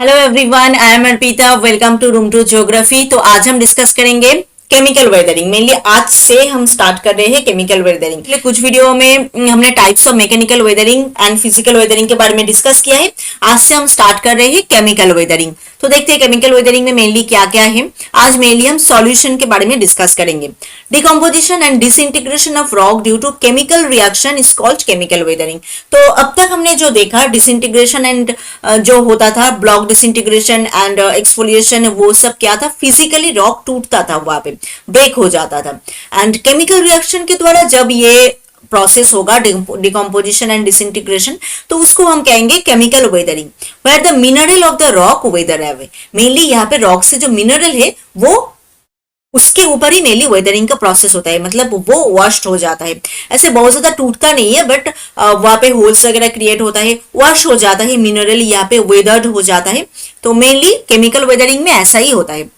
Hello everyone, I am Arpita. Welcome to Room to Geography. तो आज हम डिस्कस करेंगे केमिकल वेदरिंग। मेनली आज से हम स्टार्ट कर रहे हैं केमिकल वेदरिंग। कुछ वीडियो में हमने types of mechanical weathering and physical weathering के बारे में डिस्कस किया है। आज से हम स्टार्ट कर रहे हैं केमिकल वेदरिंग। तो देखते हैं केमिकल वेदरिंग में मेनली क्या क्या है। आज मेनली हम सॉल्यूशन के बारे में डिस्कस करेंगे। Decomposition and disintegration of rock due to chemical reaction is called chemical weathering. तो अब तक हमने जो देखा डिसइंटीग्रेशन एंड जो होता था ब्लॉक डिसइंटीग्रेशन एंड एक्सफोलिएशन, वो सब क्या था, फिजिकली रॉक टूटता था, वहां पे ब्रेक हो जाता था। एंड केमिकल रिएक्शन के द्वारा जब ये प्रोसेस होगा डिकम्पोजिशन एंड डिसइंटीग्रेशन, तो उसको हम कहेंगे chemical weathering. Where the mineral of the rock weather away. Mainly यहाँ पे रॉक से जो मिनरल है वो उसके ऊपर ही मेनली वेदरिंग का प्रोसेस होता है, मतलब वो वॉश्ड हो जाता है। ऐसे बहुत ज्यादा टूटता नहीं है, बट वहां पे होल्स वगैरह क्रिएट होता है, वॉश हो जाता है, मिनरल यहाँ पे वेदर्ड हो जाता है। तो मेनली केमिकल वेदरिंग में ऐसा ही होता है।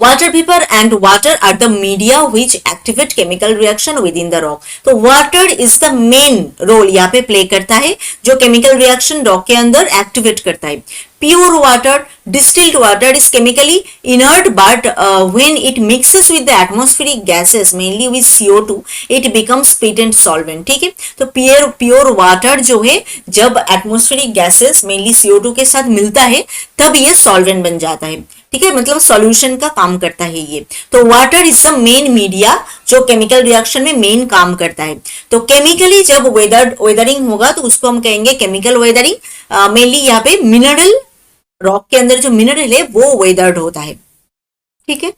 Water vapor and water are the media which activate chemical reaction within the rock. तो water is the main role यहाँ पे play करता है, जो chemical reaction rock के अंदर activate करता है। Pure water, distilled water is chemically inert, but when it mixes with the atmospheric gases, mainly with CO2, it becomes potent solvent। ठीक है, तो pure water जो है जब atmospheric gases mainly CO2 के साथ मिलता है तब ये solvent बन जाता है। ठीक है, मतलब सॉल्यूशन का काम करता है ये। तो water is the main media जो केमिकल रिएक्शन में मेन काम करता है। तो केमिकली जब वेदरिंग होगा तो उसको हम कहेंगे केमिकल वेदरिंग। मेनली यहाँ पे मिनरल, रॉक के अंदर जो मिनरल है वो वेदर्ड होता है। ठीक है,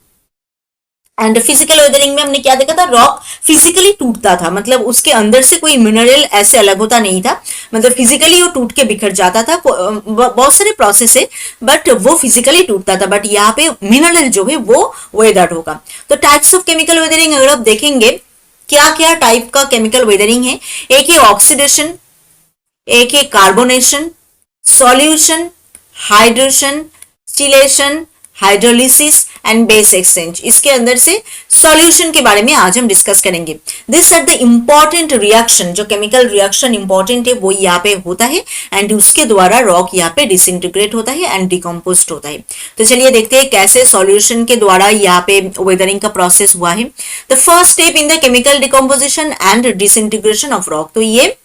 एंड फिजिकल वेदरिंग में हमने क्या देखा था, रॉक फिजिकली टूटता था, मतलब उसके अंदर से कोई मिनरल ऐसे अलग होता नहीं था, मतलब फिजिकली वो टूट के बिखर जाता था। बहुत सारे प्रोसेस है बट वो फिजिकली टूटता था, बट यहाँ पे मिनरल जो है वो वेदर्ड होगा। तो टाइप्स ऑफ केमिकल वेदरिंग अगर आप देखेंगे क्या क्या टाइप का केमिकल वेदरिंग है, एक है ऑक्सीडेशन, एक है carbonation, solution, hydration, chelation, hydrolysis and base exchange. इसके अंदर से सॉल्यूशन के बारे में आज हम डिस्कस करेंगे। This are the important reaction, जो केमिकल रिएक्शन इंपॉर्टेंट है वो यहाँ पे होता है एंड उसके द्वारा रॉक यहाँ पे डिसइंटीग्रेट होता है एंड डिकम्पोज्ड होता है। तो चलिए देखते हैं कैसे सॉल्यूशन के द्वारा यहाँ पे वेदरिंग का प्रोसेस हुआ है। The first step in the chemical decomposition and disintegration of rock. तो ये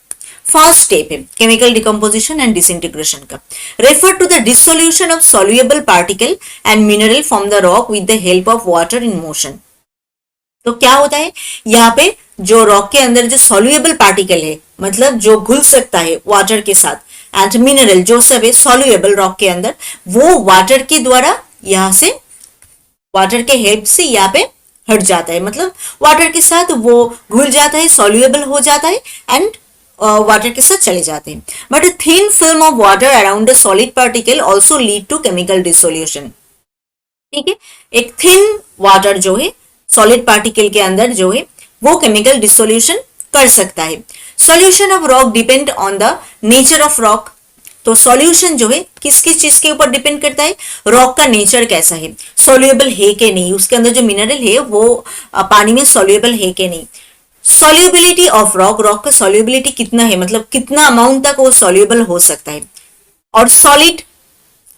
फर्स्ट स्टेप है केमिकल डिकम्पोजिशन एंड डिसइंटीग्रेशन का। Refer to the dissolution of soluble particle and mineral from the rock with the help of water in motion. तो क्या होता है यहाँ पे, जो रॉक के अंदर जो सॉल्युएबल पार्टिकल है, मतलब जो घुल सकता है वाटर के साथ, एंड मिनरल जो सब है सॉल्युएबल रॉक के अंदर, वो वाटर के द्वारा यहाँ से, वाटर के हेल्प से यहाँ पे हट जाता है, मतलब वाटर के साथ वो घुल जाता है, सॉल्युएबल हो जाता है एंड वाटर के साथ चले जाते हैं। But thin film of water around the solid particle also lead to chemical dissolution. ठीक है, एक थिन वाटर जो है सॉलिड पार्टिकल के अंदर जो है वो केमिकल डिसोल्यूशन कर सकता है। Solution of rock depend on the nature of rock. तो सॉल्यूशन जो है किस किस चीज के ऊपर डिपेंड करता है, रॉक का नेचर कैसा है, सॉल्युएबल है कि नहीं, उसके अंदर जो मिनरल है वो पानी में सॉल्युएबल है कि नहीं। सॉल्युबिलिटी ऑफ रॉक, रॉक का सॉल्युबिलिटी कितना है, मतलब कितना अमाउंट तक वो सॉल्युबल हो सकता है, और सॉलिड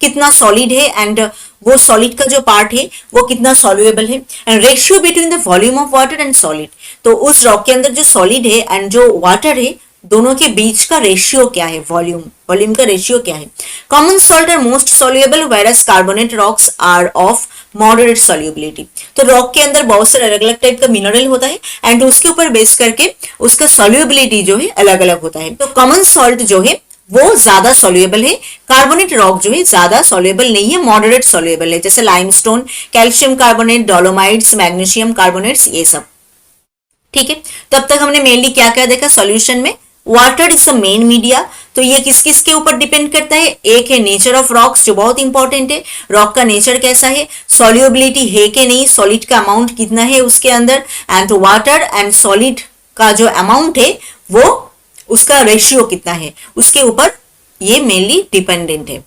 कितना सॉलिड है एंड वो सॉलिड का जो पार्ट है वो कितना सॉल्युएबल है। And ratio between the volume of water and solid. तो उस रॉक के अंदर जो सॉलिड है एंड जो वाटर है दोनों के बीच का रेशियो क्या है, वॉल्यूम का रेशियो क्या है। Common salt are most soluble whereas carbonate rocks are of moderate solubility. तो रॉक के अंदर बहुत सारे अलग अलग टाइप का मिनरल होता है एंड उसके ऊपर बेस करके उसका सॉल्युबिलिटी जो है अलग अलग होता है। तो कॉमन सॉल्ट जो है वो ज्यादा सॉल्युएबल है, कार्बोनेट रॉक जो है ज्यादा सॉल्युएबल नहीं है, मॉडरेट सॉल्युएबल है, जैसे limestone, calcium carbonate, dolomites, magnesium carbonates, ये सब। ठीक है, तब तक हमने मेनली क्या क्या देखा सॉल्यूशन में, water is the main media. तो ये किस किस के ऊपर डिपेंड करता है, एक है नेचर ऑफ रॉक्स जो बहुत इंपॉर्टेंट है, रॉक का नेचर कैसा है, सॉल्युबिलिटी है कि नहीं, सॉलिड का अमाउंट कितना है उसके अंदर, एंड वाटर एंड सॉलिड का जो अमाउंट है वो उसका रेशियो कितना है, उसके ऊपर ये मेनली डिपेंडेंट है।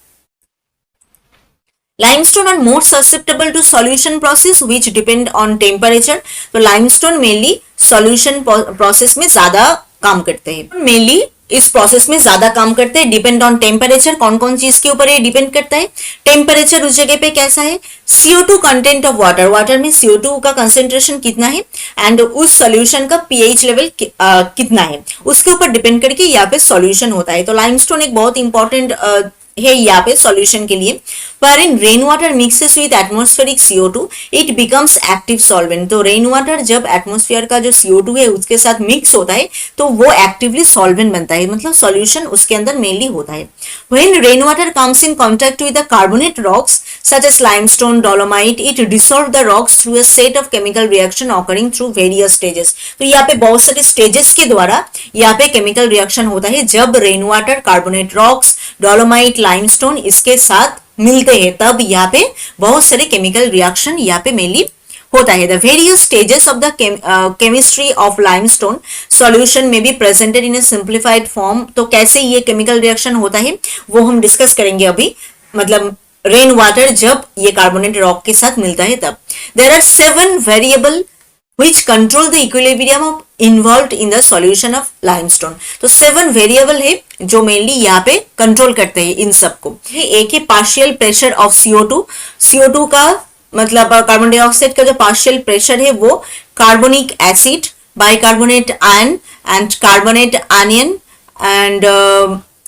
Limestone are more susceptible to solution process which depend on temperature. तो लाइमस्टोन मेनली सॉल्यूशन प्रोसेस में ज्यादा काम करते हैं। मेनली इस प्रोसेस में ज्यादा काम करते हैं। डिपेंड ऑन टेम्परेचर, कौन कौन चीज के ऊपर ये डिपेंड करता है। टेम्परेचर उस जगह पे कैसा है, CO2 content of water, water में CO2 का कंसेंट्रेशन कितना है, एंड उस सॉल्यूशन का pH लेवल कितना है, उसके ऊपर डिपेंड करके यहाँ पे सॉल्यूशन होता है। तो लाइमस्टोन एक बहुत इंपॉर्टेंट है यहाँ पे सॉल्यूशन के लिए। पर in rain water mixes with atmospheric CO2 it becomes active solvent. तो रेन वाटर जब एटमॉस्फेयर का जो CO2 है उसके साथ मिक्स होता है तो वो एक्टिवली सॉल्वेंट बनता है, मतलब सॉल्यूशन उसके अंदर मेनली होता है। When rain water comes in contact with the carbonate rocks such as limestone, dolomite, it dissolve the rocks through a set of chemical reaction occurring through various stages। तो यहाँ पे बहुत सारे स्टेजेस के द्वारा यहाँ पे केमिकल रिएक्शन होता है। जब rain water, carbonate rocks, dolomite, limestone इसके साथ मिलते हैं तब यहाँ पे बहुत सारे केमिकल रिएक्शन यहाँ पे मेनली होता है। The various stages of the chemistry of limestone solution में be presented in a simplified form. तो कैसे ये केमिकल रिएक्शन होता है वो हम डिस्कस करेंगे अभी। मतलब रेन वाटर जब ये कार्बोनेट रॉक के साथ मिलता है तब। There are 7 variable which control the equilibrium of involved in the solution of limestone। तो 7 वेरिएबल है जो मेनली यहाँ पे कंट्रोल करते हैं इन सबको। एक है partial pressure of CO2। CO2 का मतलब कार्बन डाइऑक्साइड का जो पार्शियल प्रेशर है वो carbonic acid, bicarbonate ion and carbonate ion and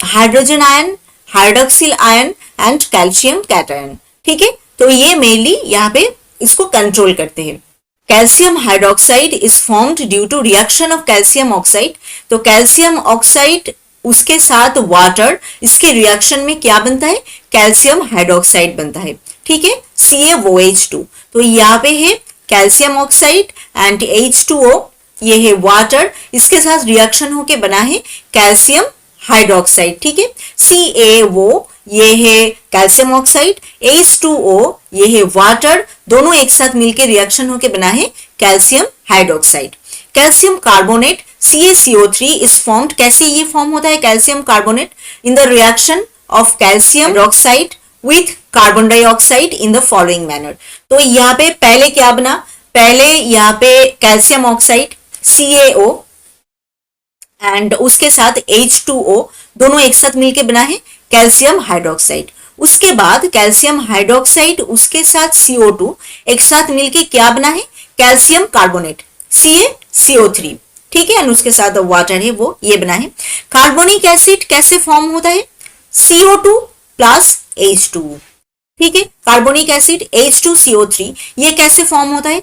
hydrogen ion, hydroxyl ion and calcium cation. ठीक है, तो ये मेनली यहाँ पे इसको कंट्रोल करते हैं। Calcium hydroxide is formed due to reaction of calcium oxide. तो कैल्शियम ऑक्साइड उसके साथ वाटर, इसके रिएक्शन में क्या बनता है, कैल्शियम हाइड्रोक्साइड बनता है। ठीक है, CaOH2। तो यहाँ पे है कैल्शियम ऑक्साइड एंड H2O, ये है वाटर, इसके साथ रिएक्शन होके बना है कैल्शियम हाइड्रोक्साइड। ठीक है, CaO ये है कैल्शियम ऑक्साइड, H2O ये है वाटर, दोनों एक साथ मिलकर रिएक्शन होके बना है calcium hydroxide. Calcium carbonate CaCO3 is formed. कैसे ये फॉर्म होता है calcium carbonate, in the reaction of calcium hydroxide with carbon dioxide in the following manner. तो यहाँ पे पहले क्या बना, पहले यहाँ पे कैल्शियम ऑक्साइड CaO एंड उसके साथ H2O दोनों एक साथ मिलके बना है कैल्शियम हाइड्रोक्साइड। उसके बाद कैल्शियम हाइड्रोक्साइड उसके साथ CO2 एक साथ मिलके क्या बना है, कैल्शियम कार्बोनेट CaCO3। ठीक है, एंड उसके साथ वाटर है वो ये बना है। कार्बोनिक एसिड कैसे फॉर्म होता है, CO2 प्लस H2। ठीक है, कार्बोनिक एसिड H2CO3 ये कैसे फॉर्म होता है,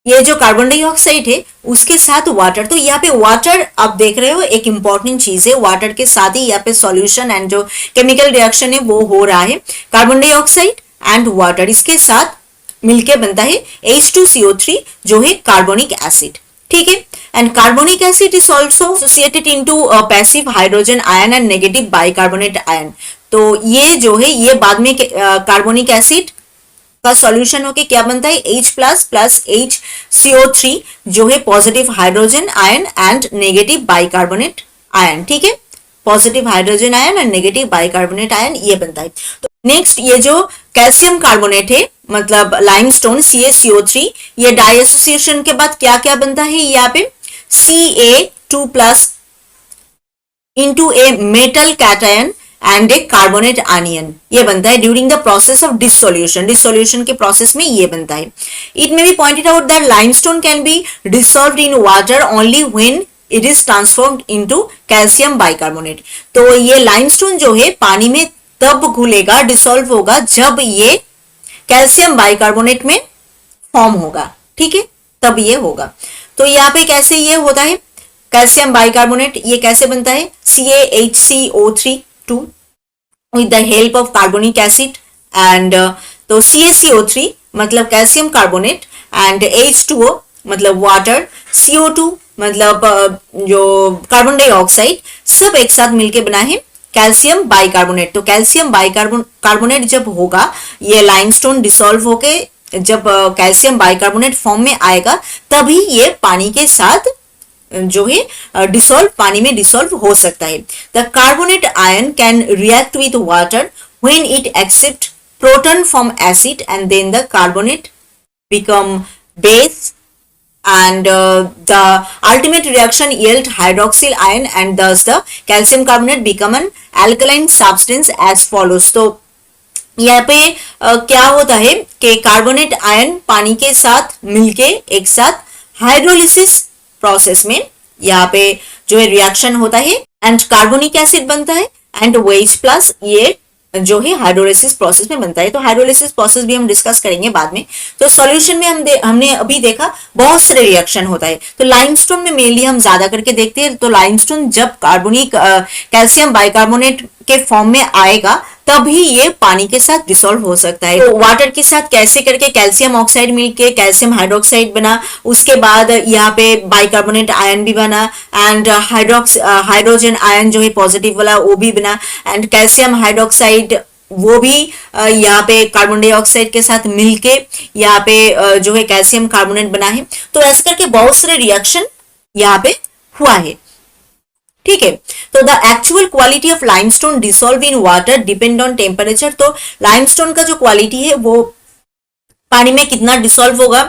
ये जो कार्बन डाइऑक्साइड है उसके साथ वाटर। तो यहाँ पे वाटर आप देख रहे हो एक इंपॉर्टेंट चीज है, वाटर के साथ ही यहाँ पे सॉल्यूशन एंड जो केमिकल रिएक्शन है वो हो रहा है। कार्बन डाइऑक्साइड एंड वाटर इसके साथ मिलके बनता है H2CO3 जो है कार्बोनिक एसिड। ठीक है, and carbonic acid is also associated into passive hydrogen ion and negative bicarbonate ion. तो ये जो है ये बाद में कार्बोनिक एसिड का सॉल्यूशन होके क्या बनता है, H प्लस प्लस HCO3 जो है positive hydrogen ion and negative bicarbonate ion. ठीक है, positive hydrogen ion and negative bicarbonate ion ये बनता है। तो नेक्स्ट ये जो कैल्शियम कार्बोनेट है मतलब लाइमस्टोन CaCO3, ये डाई एसोसिएशन के बाद क्या क्या बनता है, यहाँ पे Ca2 plus into a metal cation and A carbonate onion ये बनता है during the process of dissolution. Dissolution के प्रोसेस में ये बनता है। It may be pointed out that limestone can be dissolved in water only when it is transformed into calcium bicarbonate. तो ये लाइमस्टोन जो है पानी में तब घुलेगा, डिसॉल्व होगा जब ये कैल्शियम बाइकार्बोनेट में फॉर्म होगा। ठीक है, तब ये होगा। तो यहाँ पे कैसे ये होता है कैल्शियम बाइकार्बोनेट, ये कैसे बनता है CaHCO3 with the help of carbonic acid and तो CaCO3 मतलब कैल्शियम कार्बोनेट एंड H2O मतलब वाटर, CO2 मतलब जो कार्बन डाइऑक्साइड, सब एक साथ मिलके बना है कैल्शियम बाइकार्बोनेट। तो कैल्शियम बाइकार्बोनेट जब होगा ये लाइमस्टोन डिसॉल्व होके जब कैल्शियम बाइकार्बोनेट फॉर्म में आएगा तभी ये पानी के साथ जो है डिसॉल्व, पानी में डिसॉल्व हो सकता है। The carbonate ion can react with water when it accept proton from acid and then the carbonate become base and the ultimate reaction yield hydroxyl ion and thus the calcium carbonate become an alkaline substance as follows. तो यहाँ पे क्या होता है कि carbonate ion पानी के साथ मिलके एक साथ हाइड्रोलिसिस प्रोसेस में यहाँ पे जो है रिएक्शन होता है एंड कार्बोनिक एसिड बनता है एंड OH प्लस ये जो है हाइड्रोलिसिस प्रोसेस में बनता है. तो हाइड्रोलिसिस प्रोसेस भी हम डिस्कस करेंगे बाद में. तो सॉल्यूशन में हमने अभी देखा बहुत सारे रिएक्शन होता है. तो लाइमस्टोन में मेनली हम ज्यादा करके देखते हैं. तो लाइमस्टोन जब कार्बोनिक कैल्शियम बाइकार्बोनेट के फॉर्म में आएगा तभी ये पानी के साथ डिसॉल्व हो सकता है. तो वाटर के साथ कैसे करके कैल्शियम ऑक्साइड मिलके कैल्शियम हाइड्रोक्साइड बना, उसके बाद यहाँ पे बाइकार्बोनेट आयन भी बना एंड हाइड्रोजन आयन जो है पॉजिटिव वाला वो भी बना एंड कैल्शियम हाइड्रोक्साइड वो भी यहाँ पे कार्बन डाइऑक्साइड के साथ मिलके यहाँ पे जो है कैल्शियम कार्बोनेट बना है. तो ऐसे करके बहुत सारे रिएक्शन यहाँ पे हुआ है. ठीक है. तो the actual quality of limestone dissolve in water depend on temperature. तो लाइमस्टोन का जो क्वालिटी है वो पानी में कितना डिसॉल्व होगा,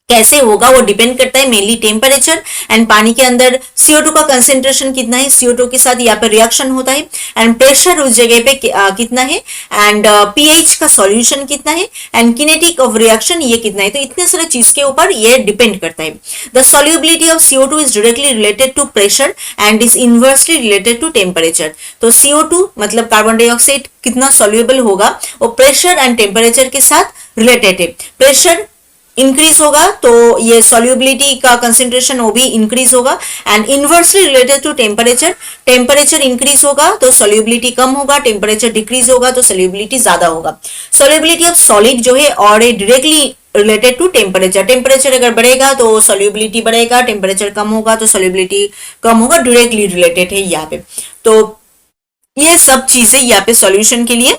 कैसे होगा, वो डिपेंड करता है मेनली टेम्परेचर एंड पानी के अंदर CO2 का कंसेंट्रेशन कितना है, CO2 के साथ यहाँ पे रिएक्शन होता है एंड प्रेशर उस जगह पे कितना है एंड pH का सॉल्यूशन कितना है एंड किनेटिक ऑफ रिएक्शन ये कितना है. तो इतने सारे चीज के ऊपर ये डिपेंड करता है. The solubility of CO2 is directly related to pressure and is inversely related to temperature. तो CO2 मतलब कार्बन डाइऑक्साइड कितना सॉल्युबल होगा वो प्रेशर एंड टेम्परेचर के साथ रिलेटेड है. प्रेशर इंक्रीज होगा तो ये सॉल्युबिलिटी का कंसेंट्रेशन वो भी इंक्रीज होगा and inversely related to temperature. Temperature increase होगा तो सॉल्युबिलिटी कम होगा, टेम्परेचर डिक्रीज होगा तो सॉल्युबिलिटी ज्यादा होगा. सॉल्युबिलिटी ऑफ सॉलिड जो है और directly related to temperature. Temperature अगर बढ़ेगा तो सॉल्युबिलिटी बढ़ेगा, टेम्परेचर कम होगा तो सॉल्युबिलिटी कम होगा, डायरेक्टली रिलेटेड है यहाँ पे. तो ये सब चीजें यहाँ पे सॉल्यूशन के लिए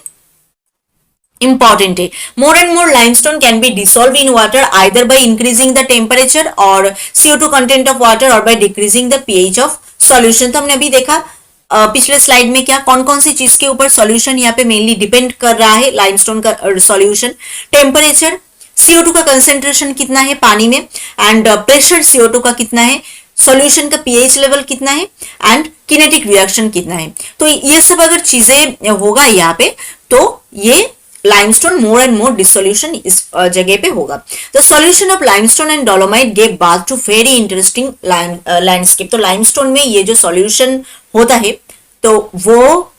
important है. More and more limestone can be dissolved in water either by increasing the temperature or CO2 content of water or by decreasing the pH of solution. तो हमने अभी देखा पिछले स्लाइड में क्या कौन कौन सी चीज के ऊपर सॉल्यूशन यहाँ पे मेनली डिपेंड कर रहा है लाइमस्टोन का सॉल्यूशन. टेम्परेचर, CO2 का कंसेंट्रेशन कितना है पानी में एंड प्रेशर CO2 का कितना है, सॉल्यूशन का pH लेवल कितना है एंड किनेटिक रिएक्शन कितना है. तो ये सब अगर चीजें होगा यहाँ पे तो ये limestone more and more dissolution इस जगह पे होगा. The solution of limestone and dolomite gave birth to very interesting landscape. तो limestone में ये जो solution होता है तो वो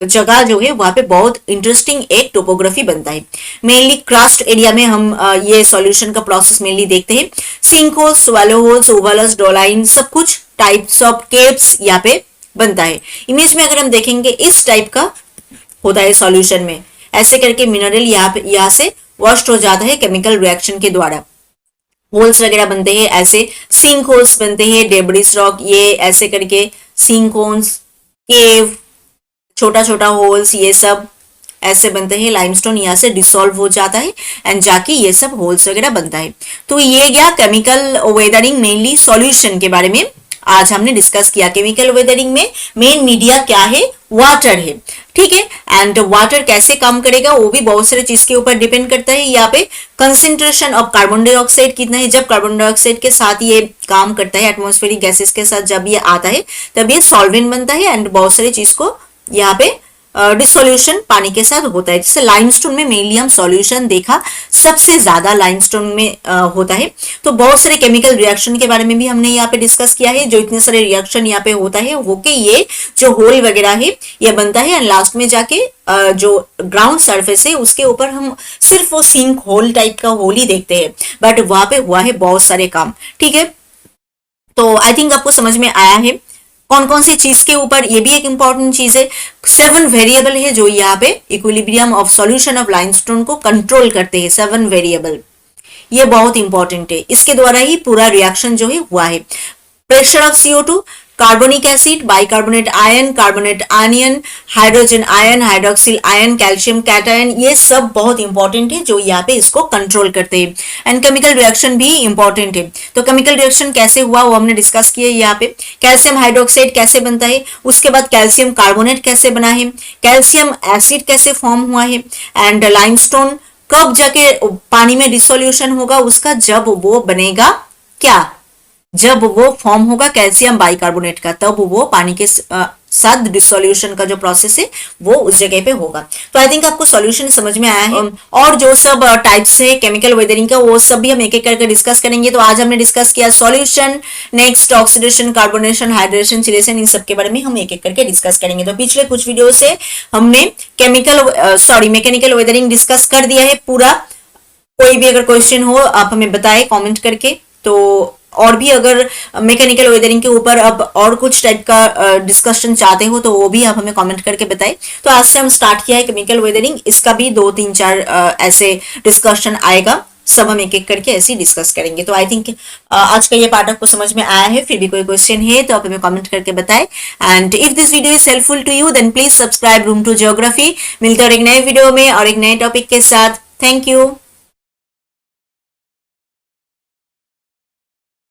जगह जो है वहां पे बहुत इंटरेस्टिंग एक टोपोग्राफी बनता है. मेनली क्रास्ट एरिया में हम ये सॉल्यूशन का प्रोसेस मेनली देखते हैं. Sink holes, swallow holes, uvalas, doline सब कुछ टाइप्स ऑफ केव्स यहाँ पे बनता है. इमेज में अगर हम देखेंगे इस टाइप का होता है सॉल्यूशन में. ऐसे करके मिनरल यहाँ से वॉश्ड हो जाता है केमिकल रिएक्शन के द्वारा. होल्स वगैरह बनते हैं, ऐसे सिंक होल्स बनते हैं, डेब्रिस रॉक, ये ऐसे करके सिंक होल्स, केव, छोटा छोटा होल्स, ये सब ऐसे बनते हैं. लाइमस्टोन यहाँ से डिसॉल्व हो जाता है एंड जाके ये सब होल्स वगैरह बनता है. तो ये गया केमिकल वेदरिंग मेनली सॉल्यूशन के बारे में आज हमने डिस्कस किया. केमिकल वेदरिंग में मेन मीडिया क्या है, वाटर है. ठीक है. एंड वाटर कैसे काम करेगा वो भी बहुत सारे चीज के ऊपर डिपेंड करता है. यहाँ पे कंसेंट्रेशन ऑफ कार्बन डाइऑक्साइड कितना है, जब कार्बन डाइऑक्साइड के साथ ये काम करता है एटमॉस्फेरिक गैसेस के साथ जब ये आता है तब ये सॉल्वेंट बनता है एंड बहुत सारी चीज को यहाँ पे डिसोल्यूशन पानी के साथ होता है. जैसे लाइमस्टोन में मेनली हम सॉल्यूशन देखा सबसे ज्यादा लाइमस्टोन में होता है. तो बहुत सारे केमिकल रिएक्शन के बारे में भी हमने यहाँ पे डिस्कस किया है. जो इतने सारे रिएक्शन यहाँ पे होता है वो के ये जो होल वगैरह है ये बनता है एंड लास्ट में जाके जो ग्राउंड सरफेस है उसके ऊपर हम सिर्फ वो सिंक होल टाइप का होल ही देखते हैं बट वहां पे हुआ है बहुत सारे काम. ठीक है. तो आई थिंक आपको समझ में आया है कौन कौन सी चीज के ऊपर. ये भी एक इंपॉर्टेंट चीज है. 7 वेरिएबल है जो यहाँ पे equilibrium of solution of limestone को कंट्रोल करते हैं. 7 वेरिएबल ये बहुत इंपॉर्टेंट है. इसके द्वारा ही पूरा रिएक्शन जो है हुआ है. Pressure of CO2, carbonic acid, bicarbonate ion, carbonate ion, hydrogen ion, hydroxyl ion, calcium cation, ये सब बहुत इंपॉर्टेंट है जो यहाँ पे इसको कंट्रोल करते हैं. एंड केमिकल रिएक्शन भी इंपॉर्टेंट है. तो केमिकल रिएक्शन कैसे हुआ वो हमने डिस्कस किया है यहाँ पे. कैल्शियम हाइड्रोक्साइड कैसे बनता है, उसके बाद कैल्शियम कार्बोनेट कैसे बना है, कैल्शियम एसिड कैसे फॉर्म हुआ है एंड लाइमस्टोन कब जाके पानी में डिसोल्यूशन होगा उसका, जब वो बनेगा क्या, जब वो फॉर्म होगा कैल्शियम बाइकार्बोनेट का, तब वो पानी के साथ डिसोल्यूशन का जो प्रोसेस है वो उस जगह पे होगा। तो आई थिंक आपको सॉल्यूशन समझ में आया है। और जो सब टाइप्स है केमिकल वेदरिंग का वो सब भी हम एक एक करके डिस्कस करेंगे। तो आज हमने डिस्कस किया solution, next oxidation, carbonation, hydration, chelation, इन सब के बारे में हम एक एक करके डिस्कस करेंगे। तो पिछले कुछ वीडियो से हमने मैकेनिकल वेदरिंग डिस्कस कर दिया है पूरा। कोई भी अगर क्वेश्चन हो आप हमें बताएं कमेंट करके। तो और भी अगर मैकेनिकल वेदरिंग के ऊपर अब और कुछ टाइप का डिस्कशन चाहते हो तो वो भी आप हमें कमेंट करके बताएं। तो आज से हम स्टार्ट किया है केमिकल वेदरिंग, इसका भी 2-3-4 ऐसे डिस्कशन आएगा, सब हम एक एक करके ऐसे डिस्कस करेंगे। तो आई थिंक आज का ये पार्ट आपको समझ में आया है। फिर भी कोई क्वेश्चन है तो आप हमें कमेंट करके बताएं। And if this video is helpful to you then please subscribe Room to Geography. मिलते हैं और एक नए वीडियो में और एक नए टॉपिक के साथ। Thank you.